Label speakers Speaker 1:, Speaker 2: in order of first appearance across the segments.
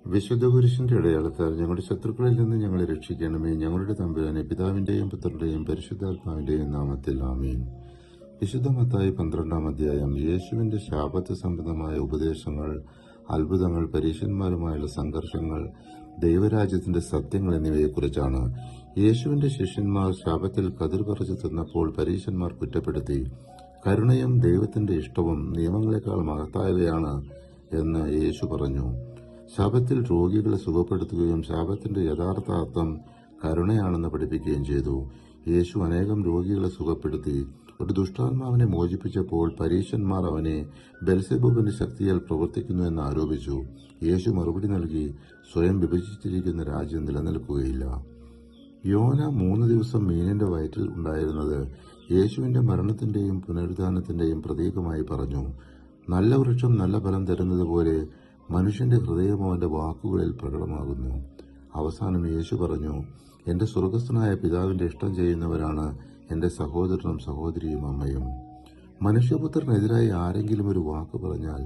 Speaker 1: വിശുദ്ധ കുരിശിന്റെ അടയാളത്താൽ ഞങ്ങളുടെ ശത്രുക്കളിൽ നിന്ന് ഞങ്ങളെ രക്ഷിക്കണമേ. ഞങ്ങളുടെ തമ്പുരാനെ, പിതാവിന്റെയും പുത്രന്റെയും പരിശുദ്ധാത്മാവിന്റെയും നാമത്തിൽ ആമീൻ. വിശുദ്ധ മത്തായി 12-ാം അധ്യായം. യേശുവിന്റെ ശാപത്ത് സംബന്ധമായ ഉപദേശങ്ങൾ, അത്ഭുതങ്ങൾ, പരീശന്മാരുമായുള്ള സംഘർഷങ്ങൾ, ദൈവരാജ്യത്തിന്റെ സത്യങ്ങൾ എന്നിവയെക്കുറിച്ചാണ്. യേശുവിന്റെ ശിഷ്യന്മാർ ശാപത്തിൽ കതിർ പറിച്ചു തിന്നപ്പോൾ പരീശന്മാർ കുറ്റപ്പെടുത്തി, കരുണയും ദൈവത്തിന്റെ ഇഷ്ടവും നിയമങ്ങളെക്കാൾ മഹത്തായവയാണ് എന്ന് യേശു പറഞ്ഞു. ശാപത്തിൽ രോഗികളെ സുഖപ്പെടുത്തുകയും ശാപത്തിന്റെ യഥാർത്ഥ അർത്ഥം കരുണയാണെന്ന് പഠിപ്പിക്കുകയും ചെയ്തു. യേശു അനേകം രോഗികളെ സുഖപ്പെടുത്തി. ഒരു ദുഷ്ടാത്മാവിനെ മോചിപ്പിച്ചപ്പോൾ പരീശന്മാർ അവനെ ബെൽസെബൂബിന്റെ ശക്തിയാൽ പ്രവർത്തിക്കുന്നു എന്ന് ആരോപിച്ചു. യേശു മറുപടി നൽകി, സ്വയം വിഭജിച്ചിരിക്കുന്ന രാജ്യം നിലനിൽക്കുകയില്ല. യോന 3 ദിവസം മീനിന്റെ വയറ്റിൽ ഉണ്ടായിരുന്നത് യേശുവിന്റെ മരണത്തിന്റെയും പുനരുദ്ധാനത്തിന്റെയും പ്രതീകമായി പറഞ്ഞു. നല്ല വൃക്ഷം നല്ല ഫലം തരുന്നത് പോലെ മനുഷ്യന്റെ ഹൃദയം അവന്റെ വാക്കുകളിൽ പ്രകടമാകുന്നു. അവസാനം യേശു പറഞ്ഞു, എന്റെ സ്വർഗസ്ഥനായ പിതാവിന്റെ ഇഷ്ടം ചെയ്യുന്നവരാണ് എന്റെ സഹോദരനും സഹോദരിയും അമ്മയും. മനുഷ്യപുത്രനെതിരായി ആരെങ്കിലും ഒരു വാക്ക് പറഞ്ഞാൽ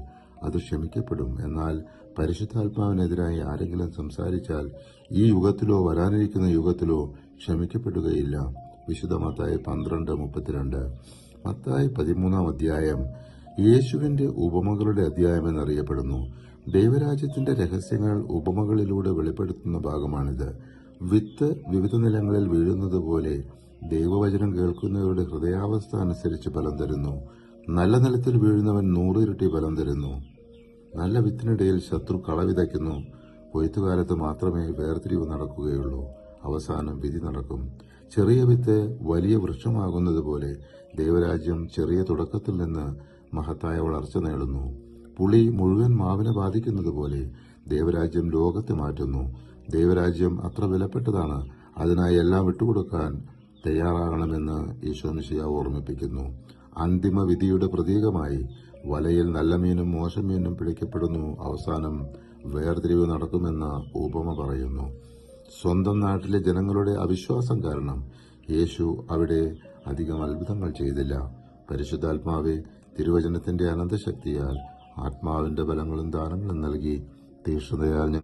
Speaker 1: അത് ക്ഷമിക്കപ്പെടും. എന്നാൽ പരിശുദ്ധാത്മാവിനെതിരായി ആരെങ്കിലും സംസാരിച്ചാൽ ഈ യുഗത്തിലോ വരാനിരിക്കുന്ന യുഗത്തിലോ ക്ഷമിക്കപ്പെടുകയില്ല. വിശുദ്ധ മത്തായി 12:32. മത്തായി 13-ാം അധ്യായം യേശുവിന്റെ ഉപമകളുടെ അധ്യായം എന്നറിയപ്പെടുന്നു. ദൈവരാജ്യത്തിന്റെ രഹസ്യങ്ങൾ ഉപമകളിലൂടെ വെളിപ്പെടുത്തുന്ന ഭാഗമാണിത്. വിത്ത് വിവിധ നിലങ്ങളിൽ വീഴുന്നത് പോലെ ദൈവവചനം കേൾക്കുന്നവരുടെ ഹൃദയാവസ്ഥ അനുസരിച്ച് ഫലം തരുന്നു. നല്ല നിലത്തിൽ വീഴുന്നവൻ 100 ഇരട്ടി ഫലം തരുന്നു. നല്ല വിത്തിനിടയിൽ ശത്രു കള വിതയ്ക്കുന്നു. കൊയ്ത്തുകാലത്ത് മാത്രമേ വേർതിരിവ് നടക്കുകയുള്ളൂ. അവസാനം വിധി നടക്കും. ചെറിയ വിത്ത് വലിയ വൃക്ഷമാകുന്നത് പോലെ ദൈവരാജ്യം ചെറിയ തുടക്കത്തിൽ നിന്ന് മഹത്തായ വളർച്ച നേടുന്നു. പുളി മുഴുവൻ മാവിനെ ബാധിക്കുന്നത് പോലെ ദൈവരാജ്യം ലോകത്തെ മാറ്റുന്നു. ദൈവരാജ്യം അത്ര വിലപ്പെട്ടതാണ്. അതിനായി എല്ലാം വിട്ടുകൊടുക്കാൻ തയ്യാറാകണമെന്ന് ഈശോമിശിഹാ ഓർമ്മിപ്പിക്കുന്നു. അന്തിമ വിധിയുടെ പ്രതീകമായി വലയിൽ നല്ല മീനും മോശം മീനും പിടിക്കപ്പെടുന്നു. അവസാനം വേർതിരിവ് നടക്കുമെന്ന് ഉപമ പറയുന്നു. സ്വന്തം നാട്ടിലെ ജനങ്ങളുടെ അവിശ്വാസം കാരണം യേശു അവിടെ അധികം അത്ഭുതങ്ങൾ ചെയ്തില്ല. പരിശുദ്ധാത്മാവെ, തിരുവചനത്തിന്റെ അനന്തശക്തിയാൽ ആത്മാവിന്റെ ബലങ്ങളും ദാനങ്ങളും നൽകി തീക്ഷ്ണതയാൽ